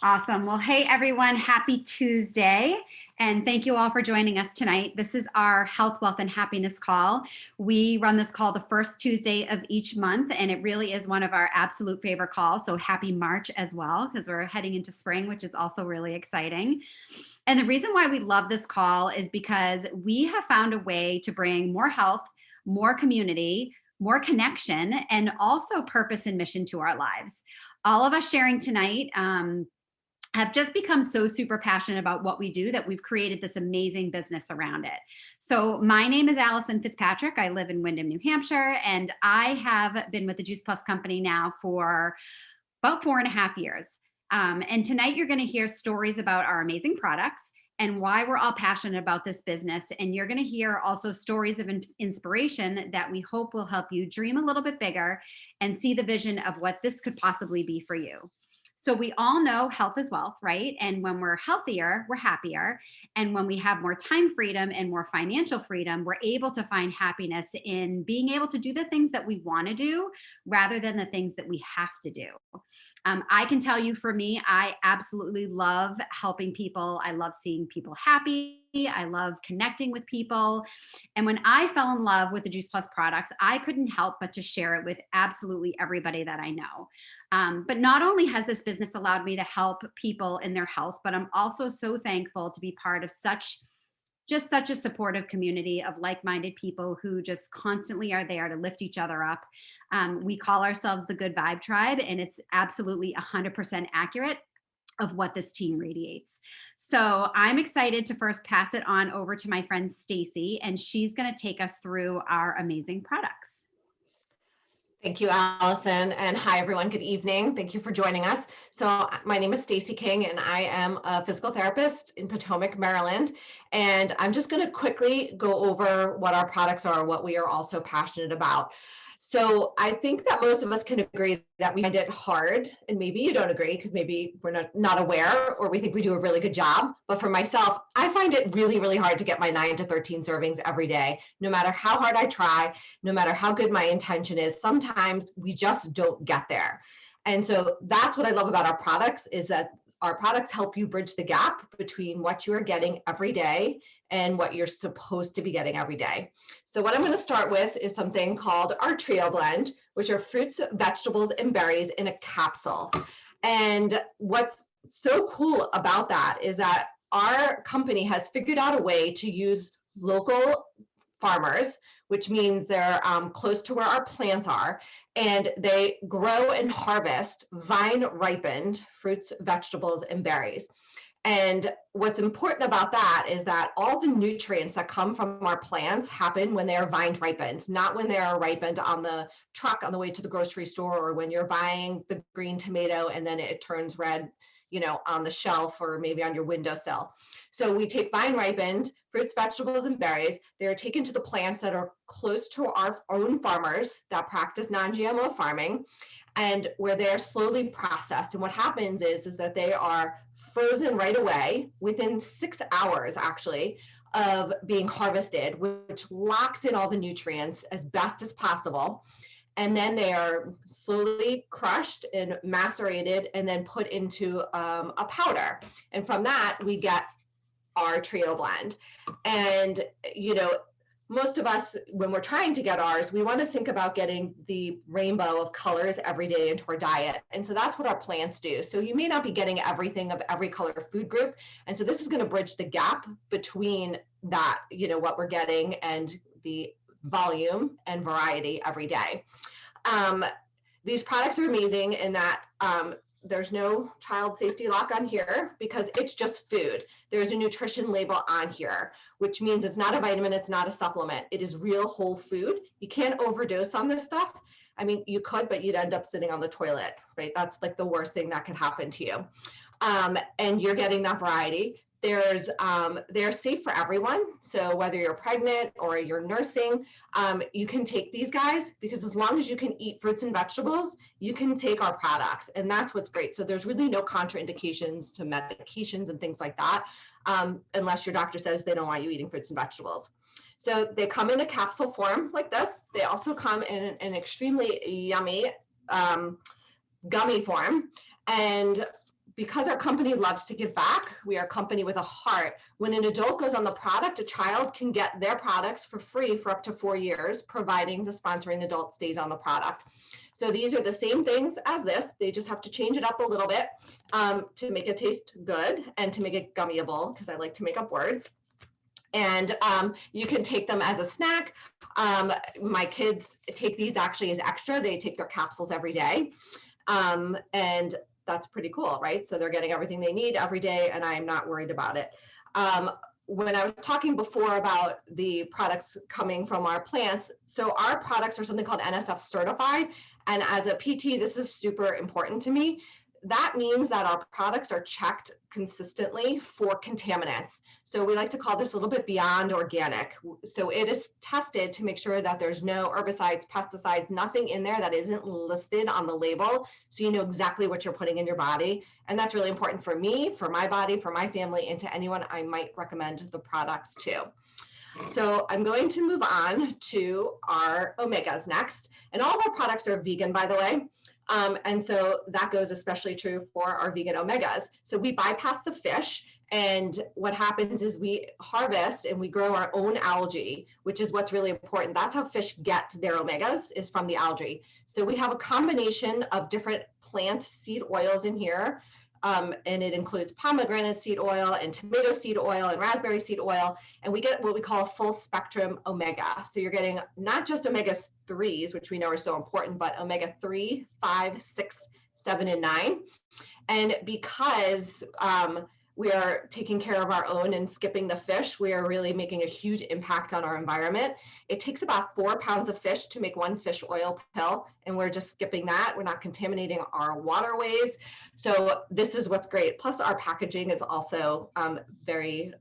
Awesome. Well, hey everyone, happy Tuesday. And thank you all for joining us tonight. This is our health, wealth, and happiness call. We run this call the first Tuesday of each month, and it really is one of our absolute favorite calls. So happy March as well, because we're heading into spring, which is also really exciting. And the reason why we love this call is because we have found a way to bring more health, more community, more connection, and also purpose and mission to our lives. All of us sharing tonight have just become so super passionate about what we do that we've created this amazing business around it. So my name is Allison Fitzpatrick. I live in Windham, New Hampshire, and I have been with the Juice Plus company now for about 4.5 years. And tonight you're going to hear stories about our amazing products and why we're all passionate about this business. And you're going to hear also stories of inspiration that we hope will help you dream a little bit bigger and see the vision of what this could possibly be for you. So we all know health is wealth, right? And when we're healthier, we're happier. And when we have more time freedom and more financial freedom, we're able to find happiness in being able to do the things that we want to do rather than the things that we have to do. I can tell you for me, I absolutely love helping people. I love seeing people happy. I love connecting with people. And when I fell in love with the Juice Plus products, I couldn't help but to share it with absolutely everybody that I know. But not only has this business allowed me to help people in their health, but I'm also so thankful to be part of such a supportive community of like-minded people who just constantly are there to lift each other up. We call ourselves the Good Vibe Tribe, and it's absolutely 100% accurate of what this team radiates. So I'm excited to first pass it on over to my friend Stacy, and she's going to take us through our amazing products. Thank you, Allison. And hi, everyone. Good evening. Thank you for joining us. So my name is Stacy King, and I am a physical therapist in Potomac, Maryland. And I'm just going to quickly go over what our products are, what we are also passionate about. So I think that most of us can agree that we find it hard, and maybe you don't agree because maybe we're not aware or we think we do a really good job. But for myself, I find it really, really hard to get my 9 to 13 servings every day. No matter how hard I try, no matter how good my intention is, sometimes we just don't get there. And so that's what I love about our products is that our products help you bridge the gap between what you are getting every day and what you're supposed to be getting every day. So what I'm going to start with is something called our Trio Blend, which are fruits, vegetables, and berries in a capsule. And what's so cool about that is that our company has figured out a way to use local farmers, which means they're close to where our plants are, and they grow and harvest vine ripened fruits, vegetables, and berries. And what's important about that is that all the nutrients that come from our plants happen when they are vine ripened, not when they are ripened on the truck on the way to the grocery store or when you're buying the green tomato and then it turns red, on the shelf or maybe on your windowsill. So we take vine ripened fruits, vegetables, and berries. They're taken to the plants that are close to our own farmers that practice non-GMO farming and where they're slowly processed. And what happens is that they are frozen right away within 6 hours, actually, of being harvested, which locks in all the nutrients as best as possible. And then they are slowly crushed and macerated and then put into a powder. And from that, we get our Trio Blend. And, most of us, when we're trying to get ours, we want to think about getting the rainbow of colors every day into our diet. And so that's what our plants do. So you may not be getting everything of every color food group. And so this is going to bridge the gap between that, what we're getting and the volume and variety every day. These products are amazing in that there's no child safety lock on here because it's just food. There's a nutrition label on here, which means it's not a vitamin, it's not a supplement. It is real whole food. You can't overdose on this stuff. I mean, you could, but you'd end up sitting on the toilet, right? That's like the worst thing that could happen to you. And you're getting that variety. They're safe for everyone. So whether you're pregnant or you're nursing, you can take these guys because as long as you can eat fruits and vegetables, you can take our products. And that's what's great. So there's really no contraindications to medications and things like that, unless your doctor says they don't want you eating fruits and vegetables. So they come in a capsule form like this. They also come in an extremely yummy gummy form. And because our company loves to give back, we are a company with a heart. When an adult goes on the product, a child can get their products for free for up to 4 years, providing the sponsoring adult stays on the product. So these are the same things as this. They just have to change it up a little bit to make it taste good and to make it gummyable, because I like to make up words. And you can take them as a snack. My kids take these actually as extra. They take their capsules every day. And that's pretty cool, right? So they're getting everything they need every day, and I'm not worried about it. When I was talking before about the products coming from our plants, so our products are something called NSF certified. And as a PT, this is super important to me. That means that our products are checked consistently for contaminants. So we like to call this a little bit beyond organic. So it is tested to make sure that there's no herbicides, pesticides, nothing in there that isn't listed on the label. So you know exactly what you're putting in your body. And that's really important for me, for my body, for my family, and to anyone I might recommend the products to. So I'm going to move on to our omegas next. And all of our products are vegan, by the way. And so that goes especially true for our vegan omegas. So we bypass the fish, and what happens is we harvest and we grow our own algae, which is what's really important. That's how fish get their omegas, is from the algae. So we have a combination of different plant seed oils in here. And it includes pomegranate seed oil and tomato seed oil and raspberry seed oil. And we get what we call a full spectrum omega. So you're getting not just omega-3s, which we know are so important, but omega-3, 5, 6, 7, and 9. And because we are taking care of our own and skipping the fish, we are really making a huge impact on our environment. It takes about 4 pounds of fish to make 1 fish oil pill, and we're just skipping that. We're not contaminating our waterways. So this is what's great. Plus our packaging is also very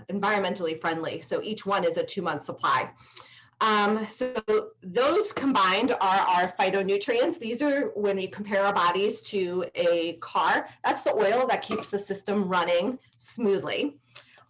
environmentally friendly. So each one is a 2-month supply. So those combined are our phytonutrients. These are when we compare our bodies to a car. That's the oil that keeps the system running smoothly.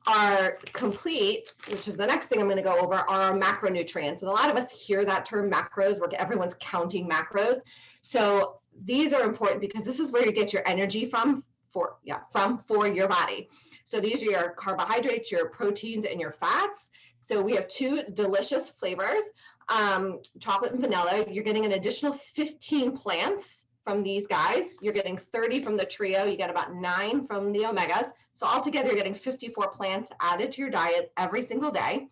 Our complete, which is the next thing I'm going to go over, are our macronutrients. And a lot of us hear that term macros, where everyone's counting macros. So these are important because this is where you get your energy from for your body. So these are your carbohydrates, your proteins, and your fats. So we have 2 delicious flavors, chocolate and vanilla. You're getting an additional 15 plants from these guys. You're getting 30 from the trio. You get about 9 from the omegas. So altogether, you're getting 54 plants added to your diet every single day.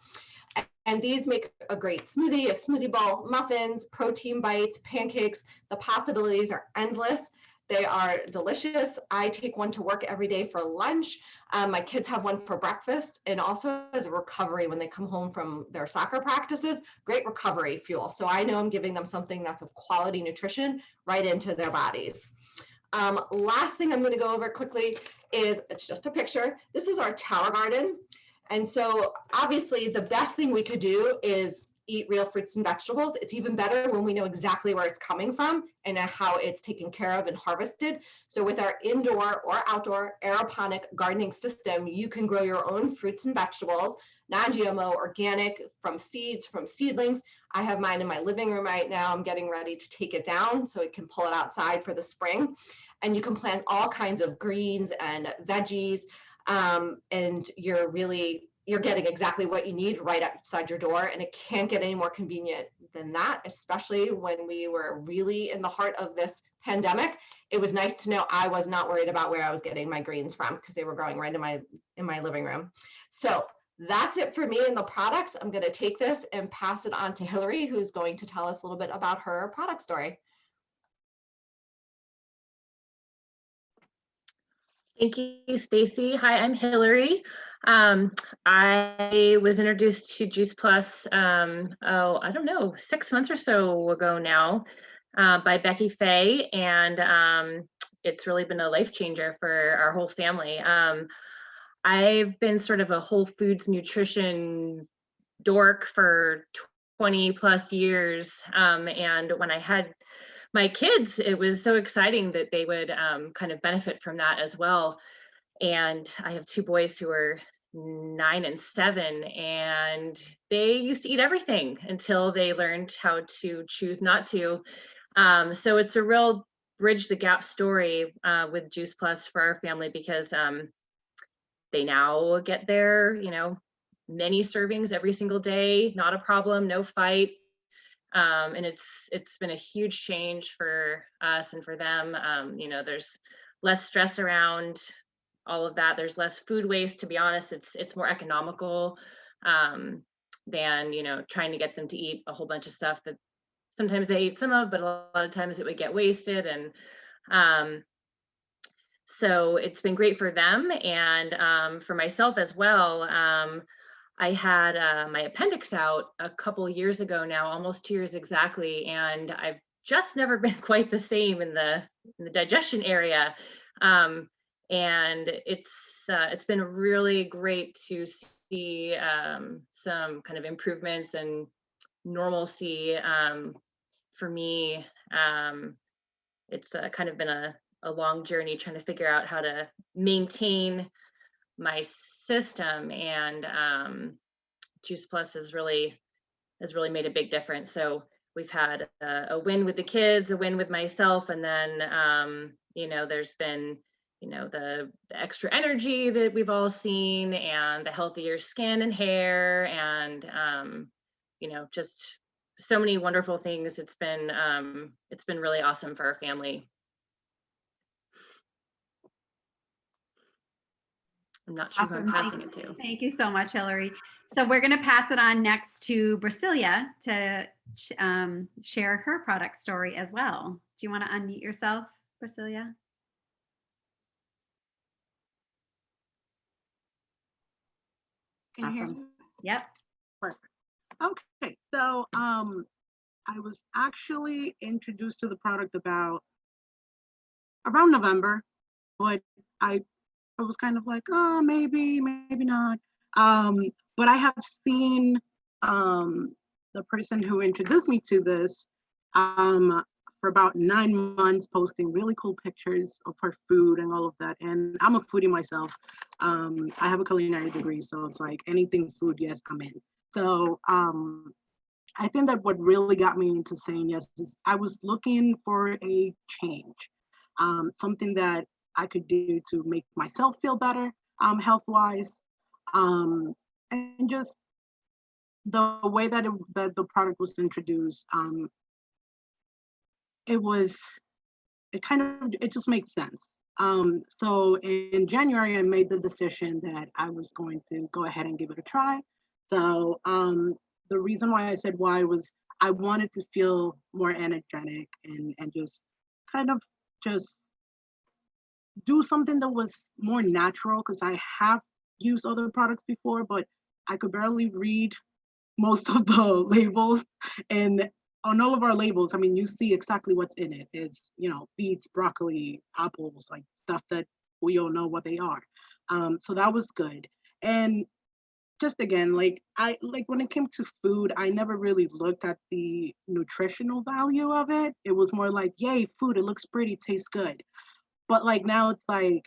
And these make a great smoothie, a smoothie bowl, muffins, protein bites, pancakes. The possibilities are endless. They are delicious. I take one to work every day for lunch. My kids have one for breakfast, and also as a recovery when they come home from their soccer practices. Great recovery fuel. So I know I'm giving them something that's of quality nutrition right into their bodies. Last thing I'm going to go over quickly is, it's just a picture. This is our tower garden. And so obviously the best thing we could do is eat real fruits and vegetables. It's even better when we know exactly where it's coming from and how it's taken care of and harvested. So with our indoor or outdoor aeroponic gardening system, you can grow your own fruits and vegetables, non-GMO, organic, from seeds, from seedlings. I have mine in my living room right now. I'm getting ready to take it down so it can pull it outside for the spring. And you can plant all kinds of greens and veggies, and you're getting exactly what you need right outside your door. And it can't get any more convenient than that, especially when we were really in the heart of this pandemic. It was nice to know I was not worried about where I was getting my greens from, because they were growing right in my living room. So that's it for me in the products. I'm going to take this and pass it on to Hilary, who's going to tell us a little bit about her product story. Thank you, Stacy. Hi, I'm Hilary. I was introduced to Juice Plus, I don't know, 6 months or so ago now, by Becky Faye, and it's really been a life changer for our whole family. I've been sort of a whole foods nutrition dork for 20 plus years, and when I had my kids, it was so exciting that they would kind of benefit from that as well. And I have 2 boys who are 9 and 7, and they used to eat everything until they learned how to choose not to. So it's a real bridge the gap story with Juice Plus for our family, because they now get their, many servings every single day, not a problem, no fight. And it's been a huge change for us and for them. There's less stress around all of that. There's less food waste. To be honest, it's more economical than trying to get them to eat a whole bunch of stuff that sometimes they eat some of, but a lot of times it would get wasted. And so it's been great for them, and for myself as well. I had my appendix out a couple years ago now, almost 2 years exactly, and I've just never been quite the same in the digestion area. And it's been really great to see some kind of improvements and normalcy for me. It's kind of been a long journey trying to figure out how to maintain my system, and Juice Plus has really made a big difference. So we've had a win with the kids, a win with myself, and then there's been the extra energy that we've all seen, and the healthier skin and hair, and just so many wonderful things. It's been really awesome for our family. I'm not sure who I'm passing it to. Thank you so much, Hilary. So we're going to pass it on next to Brasilia to share her product story as well. Do you want to unmute yourself, Brasilia? Can you hear me? Yep. Perfect. Okay, so I was actually introduced to the product around November, but I was kind of like, oh, maybe not. But I have seen the person who introduced me to this for about 9 months, posting really cool pictures of her food and all of that. And I'm a foodie myself. I have a culinary degree, so it's like anything food, yes, I'm in. So I think that what really got me into saying yes is I was looking for a change, something that I could do to make myself feel better health-wise, and just the way that the product was introduced. It just makes sense. So in January, I made the decision that I was going to go ahead and give it a try. So the reason why I said why was I wanted to feel more energetic and just kind of just do something that was more natural, because I have used other products before, but I could barely read most of the labels. And on all of our labels, I mean, you see exactly what's in it. It's, beets, broccoli, apples, like stuff that we all know what they are. So that was good. And just again, when it came to food, I never really looked at the nutritional value of it. It was more like, yay, food, it looks pretty, tastes good. But like now it's like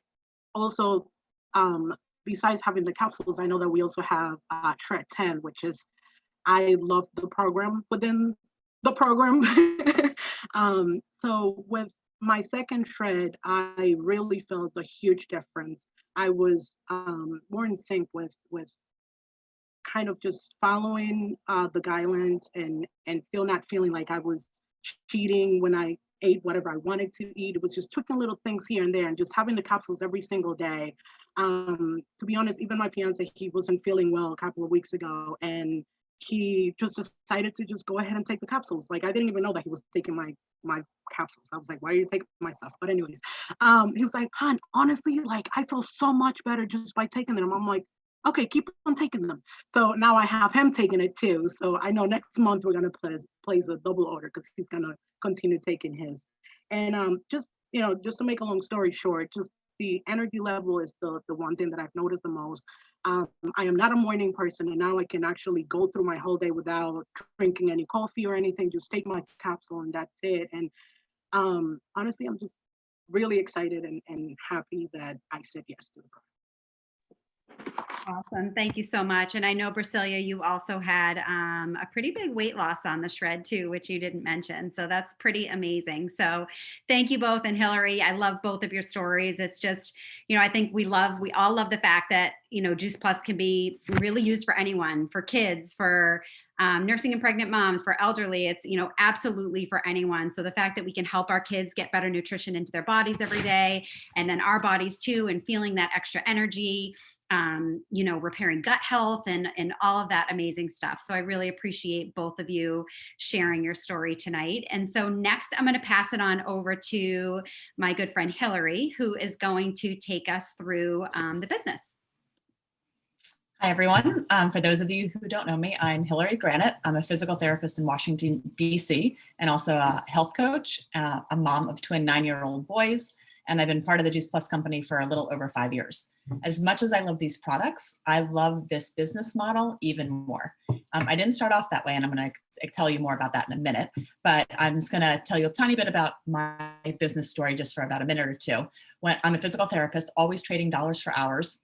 also, besides having the capsules, I know that we also have Shred 10, which is, I love the program within the program. So with my second shred, I really felt a huge difference. I was more in sync with kind of just following the guidelines and still not feeling like I was cheating when I ate whatever I wanted to eat. It was just tweaking little things here and there and just having the capsules every single day. To be honest, even my fiance, he wasn't feeling well a couple of weeks ago, and he just decided to just go ahead and take the capsules. Like, I didn't even know that he was taking my capsules. I was like, why are you taking my stuff? But anyways, he was like, hon, honestly, like, I feel so much better just by taking them. I'm like, okay, keep on taking them. So now I have him taking it too. So I know next month we're gonna place a double order, because he's gonna continue taking his. And just to make a long story short, just the energy level is the one thing that I've noticed the most. I am not a morning person, and now I can actually go through my whole day without drinking any coffee or anything. Just take my capsule and that's it. And honestly, I'm just really excited and happy that I said yes to the product. Awesome. Thank you so much. And I know, Brasilia, you also had a pretty big weight loss on the shred too, which you didn't mention. So that's pretty amazing. So thank you both. And Hilary, I love both of your stories. It's just, I think we all love the fact that, Juice Plus can be really used for anyone, for kids, for nursing and pregnant moms, for elderly. It's, absolutely for anyone. So the fact that we can help our kids get better nutrition into their bodies every day, and then our bodies too, and feeling that extra energy, repairing gut health and all of that amazing stuff. So I really appreciate both of you sharing your story tonight. And so next, I'm going to pass it on over to my good friend Hilary, who is going to take us through the business. Hi, everyone. For those of you who don't know me, I'm Hilary Granite. I'm a physical therapist in Washington, D.C., and also a health coach, a mom of twin 9-year-old boys, and I've been part of the Juice Plus company for a little over 5 years. As much as I love these products, I love this business model even more. I didn't start off that way, and I'm going to tell you more about that in a minute, but I'm just going to tell you a tiny bit about my business story just for about a minute or two. When I'm a physical therapist, always trading dollars for hours,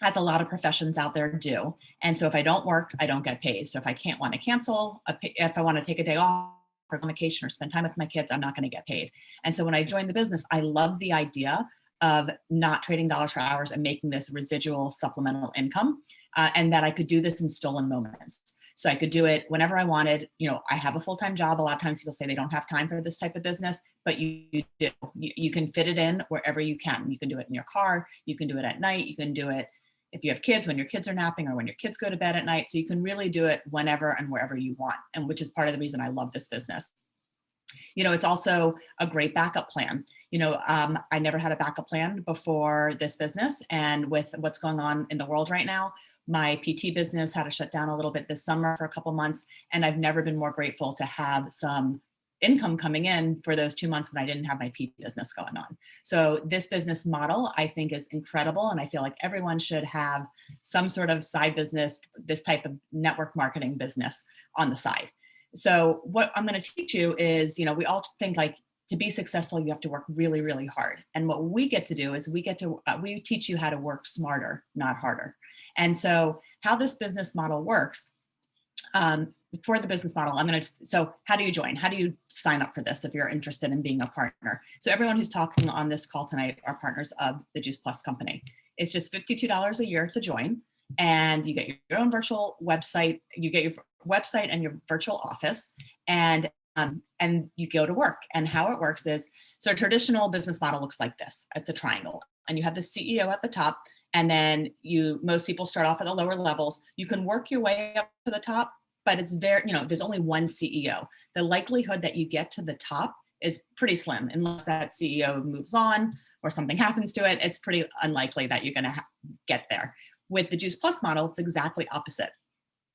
as a lot of professions out there do. And so if I don't work, I don't get paid. So if I can't want to cancel, if I want to take a day off or on vacation or spend time with my kids, I'm not going to get paid. And so when I joined the business, I love the idea of not trading dollars for hours and making this residual supplemental income, and that I could do this in stolen moments. So I could do it whenever I wanted. I have a full-time job. A lot of times people say they don't have time for this type of business, but you do. You can fit it in wherever you can. You can do it in your car. You can do it at night. You can do it if you have kids, when your kids are napping or when your kids go to bed at night. So you can really do it whenever and wherever you want, and which is part of the reason I love this business. It's also a great backup plan. I never had a backup plan before this business. And with what's going on in the world right now, my PT business had to shut down a little bit this summer for a couple months. And I've never been more grateful to have some income coming in for those 2 months when I didn't have my PT business going on. So this business model, I think, is incredible. And I feel like everyone should have some sort of side business, this type of network marketing business on the side. So what I'm going to teach you is, we all think like to be successful, you have to work really, really hard. And what we get to do is we teach you how to work smarter, not harder. And so how this business model works, for the business model, so how do you join? How do you sign up for this if you're interested in being a partner? So everyone who's talking on this call tonight are partners of the Juice Plus company. It's just $52 a year to join, and you get your own virtual website. You get your website and your virtual office, and you go to work. And how it works is, so a traditional business model looks like this. It's a triangle, and you have the CEO at the top, and then most people start off at the lower levels. You can work your way up to the top, but it's there's only one CEO. The likelihood that you get to the top is pretty slim unless that CEO moves on or something happens to it. It's pretty unlikely that you're going to get there. With the Juice Plus model, it's exactly opposite.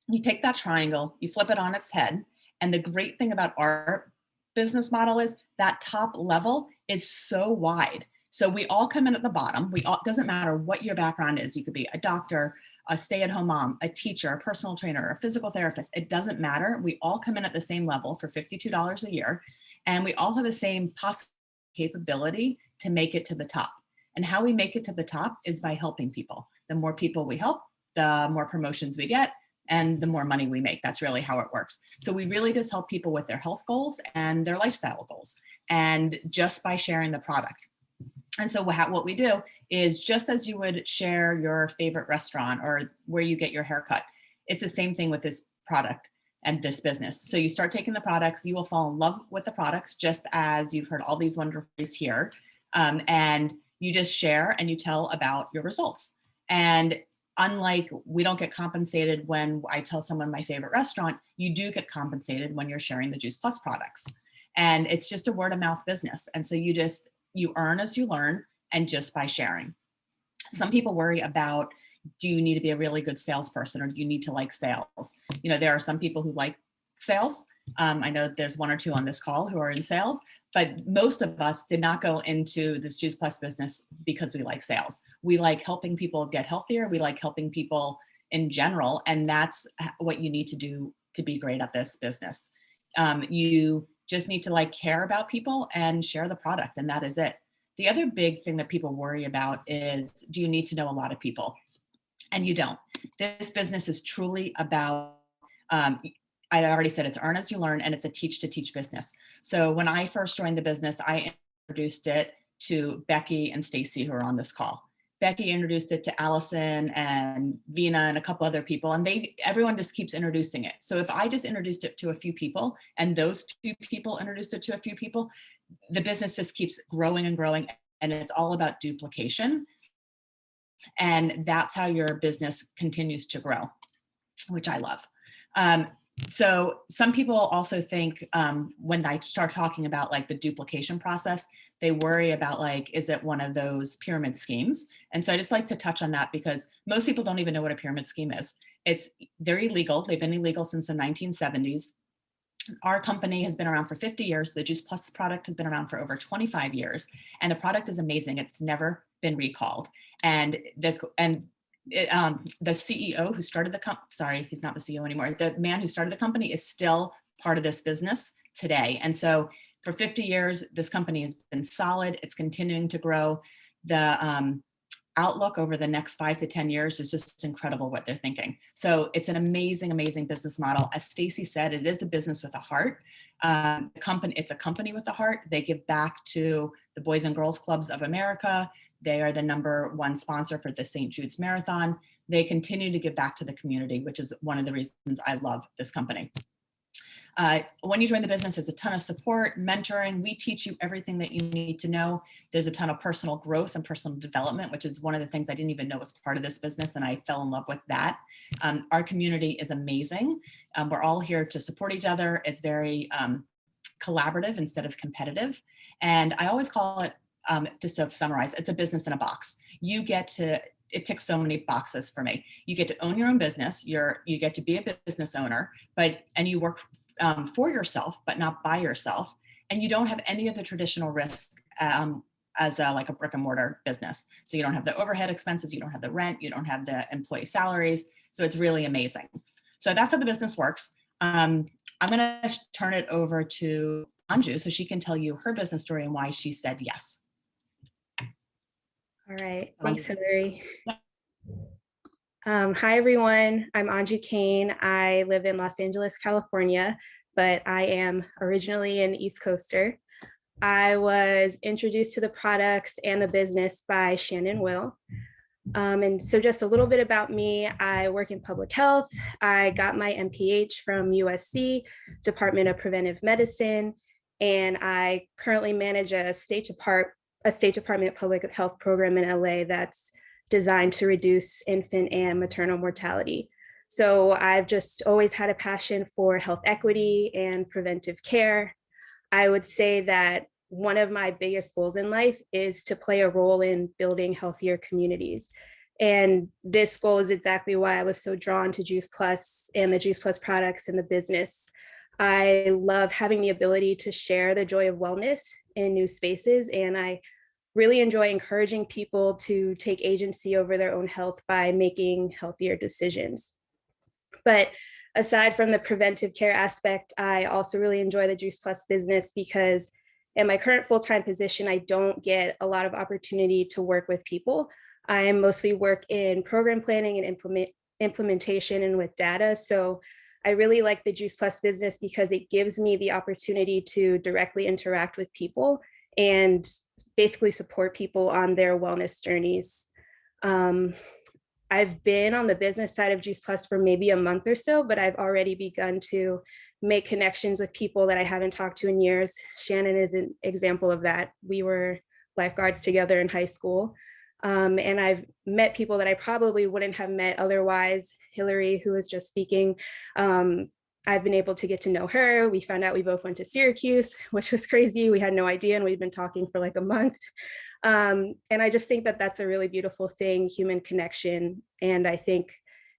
You take that triangle, you flip it on its head. And the great thing about our business model is that top level is so wide. So we all come in at the bottom. Doesn't matter what your background is. You could be a doctor, a stay-at-home mom, a teacher, a personal trainer, a physical therapist. It doesn't matter. We all come in at the same level for $52 a year. And we all have the same capability to make it to the top. And how we make it to the top is by helping people. The more people we help, the more promotions we get, and the more money we make. That's really how it works. So we really just help people with their health goals and their lifestyle goals, and just by sharing the product. And so what we do is, just as you would share your favorite restaurant or where you get your haircut, it's the same thing with this product and this business. So you start taking the products, you will fall in love with the products, just as you've heard all these wonderful things here. And you just share and you tell about your results. And unlike, we don't get compensated when I tell someone my favorite restaurant, you do get compensated when you're sharing the Juice Plus products. And it's just a word of mouth business. And so you earn as you learn, and just by sharing. Some people worry about, do you need to be a really good salesperson, or do you need to like sales? There are some people who like sales. I know there's one or two on this call who are in sales, but most of us did not go into this Juice Plus business because we like sales. We like helping people get healthier. We like helping people in general. And that's what you need to do to be great at this business. You just need to care about people and share the product, and that is it. The other big thing that people worry about is, do you need to know a lot of people? and you don't. This business is truly about, I already said it's earn as you learn, and it's a teach to teach business. So when I first joined the business, I introduced it to Becky and Stacy, who are on this call. Becky introduced it to Allison and Veena and a couple other people, and everyone just keeps introducing it. So if I just introduced it to a few people and those few people introduced it to a few people, the business just keeps growing and growing, and it's all about duplication. And that's how your business continues to grow, which I love. So some people also think when I start talking about like the duplication process, they worry about like, is it one of those pyramid schemes? And so I just like to touch on that because most people don't even know what a pyramid scheme is. They're illegal. They've been illegal since the 1970s. Our company has been around for 50 years. The Juice Plus product has been around for over 25 years. And the product is amazing. It's never been recalled. And the CEO who started the company, sorry, he's not the CEO anymore. The man who started the company is still part of this business today. And so for 50 years, this company has been solid. It's continuing to grow. The outlook over the next 5 to 10 years is just incredible what they're thinking. So it's an amazing, amazing business model. As Stacy said, it is a business with a heart. It's a company with a heart. They give back to the Boys and Girls Clubs of America. They are the #1 sponsor for the St. Jude's Marathon. They continue to give back to the community, which is one of the reasons I love this company. When you join the business, there's a ton of support, mentoring. We teach you everything that you need to know. There's a ton of personal growth and personal development, which is one of the things I didn't even know was part of this business, and I fell in love with that. Our community is amazing. We're all here to support each other. It's very collaborative instead of competitive. And I always call it, just to summarize, it's a business in a box. It ticks so many boxes for me. You get to own your own business. You get to be a business owner, and you work for yourself, but not by yourself. And you don't have any of the traditional risks as like a brick and mortar business. So you don't have the overhead expenses, you don't have the rent, you don't have the employee salaries. So it's really amazing. So that's how the business works. I'm gonna turn it over to Anju so she can tell you her business story and why she said yes. All right, thanks, Hilary. Hi, everyone. I'm Anju Kane. I live in Los Angeles, California, but I am originally an East Coaster. I was introduced to the products and the business by Shannon Will. And so just a little bit about me. I work in public health. I got my MPH from USC, Department of Preventive Medicine, and I currently manage a State Department public health program in LA that's designed to reduce infant and maternal mortality. So I've just always had a passion for health equity and preventive care. I would say that one of my biggest goals in life is to play a role in building healthier communities. And this goal is exactly why I was so drawn to Juice Plus and the Juice Plus products and the business. I love having the ability to share the joy of wellness in new spaces, and I really enjoy encouraging people to take agency over their own health by making healthier decisions. But aside from the preventive care aspect, I also really enjoy the Juice Plus business because in my current full-time position, I don't get a lot of opportunity to work with people. I mostly work in program planning and implementation and with data. So I really like the Juice Plus business because it gives me the opportunity to directly interact with people and basically support people on their wellness journeys. I've been on the business side of Juice Plus for maybe a month or so, but I've already begun to make connections with people that I haven't talked to in years. Shannon is an example of that. We were lifeguards together in high school. And I've met people that I probably wouldn't have met otherwise. Hilary, who was just speaking, I've been able to get to know her. We found out we both went to Syracuse, which was crazy. We had no idea, and we'd been talking for like a month. And I just think that that's a really beautiful thing, human connection. And I think,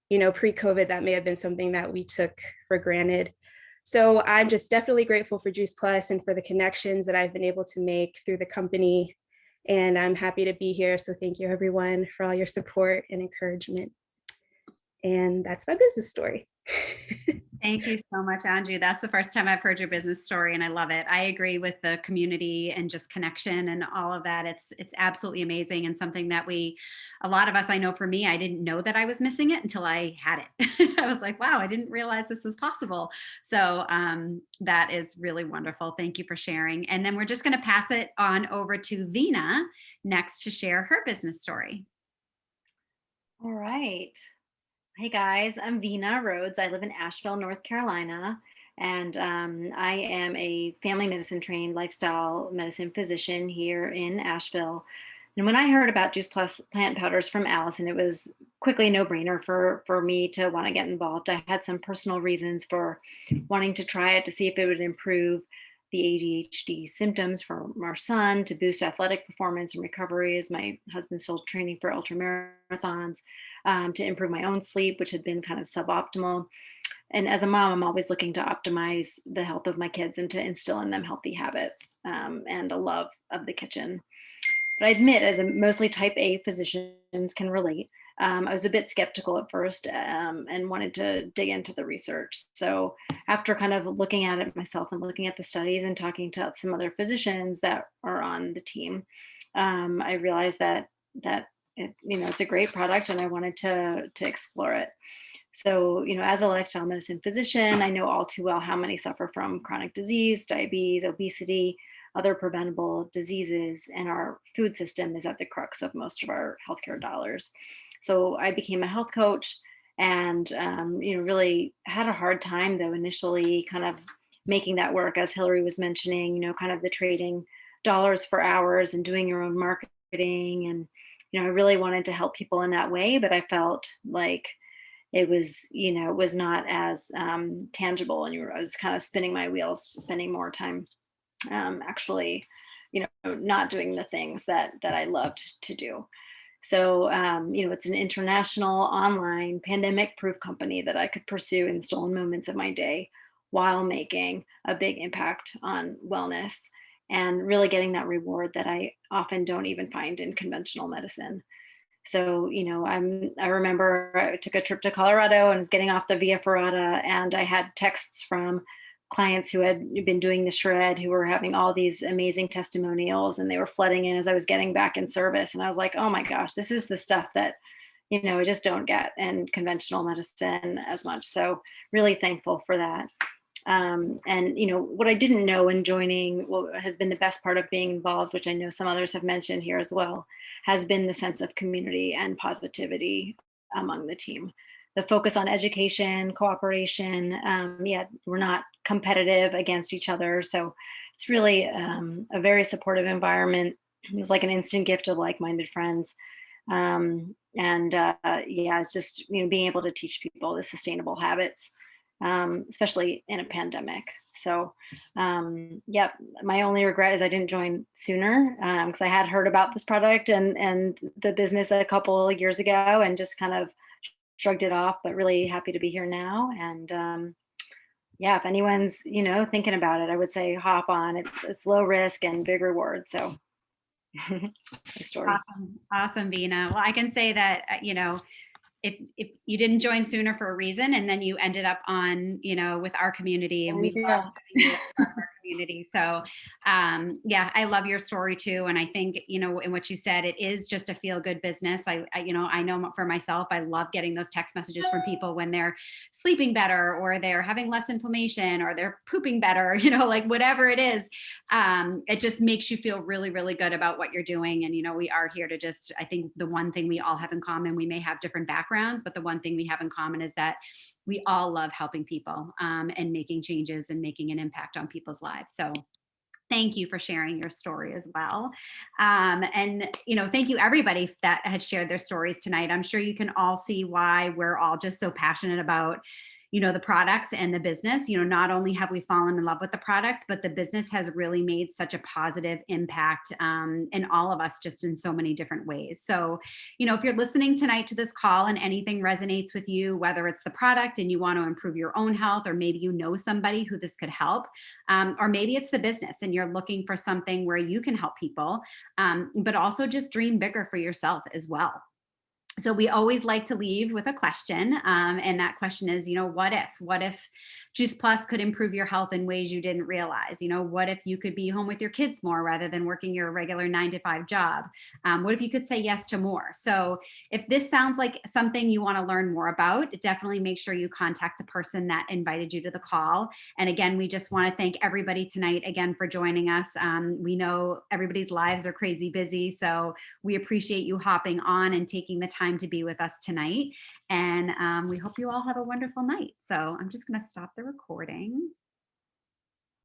pre-COVID, that may have been something that we took for granted. So I'm just definitely grateful for Juice Plus and for the connections that I've been able to make through the company. And I'm happy to be here. So thank you, everyone, for all your support and encouragement. And that's my business story. Thank you so much, Anju. That's the first time I've heard your business story, and I love it. I agree with the community and just connection and all of that. It's absolutely amazing, and something that a lot of us, I know for me, I didn't know that I was missing it until I had it. I was like, wow, I didn't realize this was possible. So that is really wonderful. Thank you for sharing. And then we're just going to pass it on over to Veena next to share her business story. All right. Hey guys, I'm Veena Rhodes. I live in Asheville, North Carolina, and I am a family medicine trained lifestyle medicine physician here in Asheville. And when I heard about Juice Plus plant powders from Allison, it was quickly a no-brainer for me to want to get involved. I had some personal reasons for wanting to try it to see if it would improve the ADHD symptoms for our son, to boost athletic performance and recovery as my husband's still training for ultra marathons, to improve my own sleep, which had been kind of suboptimal. And as a mom, I'm always looking to optimize the health of my kids and to instill in them healthy habits and a love of the kitchen. But I admit, as a mostly type A physicians can relate, I was a bit skeptical at first and wanted to dig into the research. So after kind of looking at it myself and looking at the studies and talking to some other physicians that are on the team, I realized that it's a great product and I wanted to explore it. So, as a lifestyle medicine physician, I know all too well how many suffer from chronic disease, diabetes, obesity, other preventable diseases, and our food system is at the crux of most of our healthcare dollars. So I became a health coach and, really had a hard time though, initially kind of making that work, as Hilary was mentioning, kind of the trading dollars for hours and doing your own marketing. And, I really wanted to help people in that way, but I felt like it was not as tangible, and I was kind of spinning my wheels, spending more time actually, not doing the things that I loved to do. So, it's an international online pandemic proof company that I could pursue in stolen moments of my day while making a big impact on wellness and really getting that reward that I often don't even find in conventional medicine. So, I remember I took a trip to Colorado and was getting off the Via Ferrata, and I had texts from clients who had been doing the shred, who were having all these amazing testimonials, and they were flooding in as I was getting back in service. And I was like, oh my gosh, this is the stuff that, I just don't get in conventional medicine as much. So really thankful for that. And, what I didn't know in joining, what has been the best part of being involved, which I know some others have mentioned here as well, has been the sense of community and positivity among the team. The focus on education, cooperation, we're not competitive against each other. So it's really a very supportive environment. It was like an instant gift of like-minded friends. It's just, being able to teach people the sustainable habits, especially in a pandemic. So, my only regret is I didn't join sooner because I had heard about this product and the business a couple of years ago and just kind of shrugged it off, but really happy to be here now. And if anyone's, thinking about it, I would say hop on. It's low risk and big reward. So story. Awesome, Veena. Well, I can say that, if you didn't join sooner for a reason, and then you ended up on, with our community, and we love having you as part of our community. So, I love your story too. And I think, in what you said, it is just a feel good business. I know for myself, I love getting those text messages from people when they're sleeping better, or they're having less inflammation, or they're pooping better, like whatever it is. It just makes you feel really, really good about what you're doing. And, we are here to just, I think the one thing we all have in common, we may have different backgrounds, but the one thing we have in common is that we all love helping people and making changes and making an impact on people's lives. So thank you for sharing your story as well. And thank you everybody that had shared their stories tonight. I'm sure you can all see why we're all just so passionate about the products and the business. Not only have we fallen in love with the products, but the business has really made such a positive impact in all of us, just in so many different ways. So, if you're listening tonight to this call and anything resonates with you, whether it's the product and you want to improve your own health, or maybe you know somebody who this could help, or maybe it's the business and you're looking for something where you can help people, but also just dream bigger for yourself as well. So we always like to leave with a question. And that question is, what if Juice Plus could improve your health in ways you didn't realize? What if you could be home with your kids more rather than working your regular 9-to-5 job? What if you could say yes to more? So if this sounds like something you want to learn more about, definitely make sure you contact the person that invited you to the call. And again, we just want to thank everybody tonight again for joining us. We know everybody's lives are crazy busy, so we appreciate you hopping on and taking the time to be with us tonight. And we hope you all have a wonderful night. So I'm just going to stop the recording.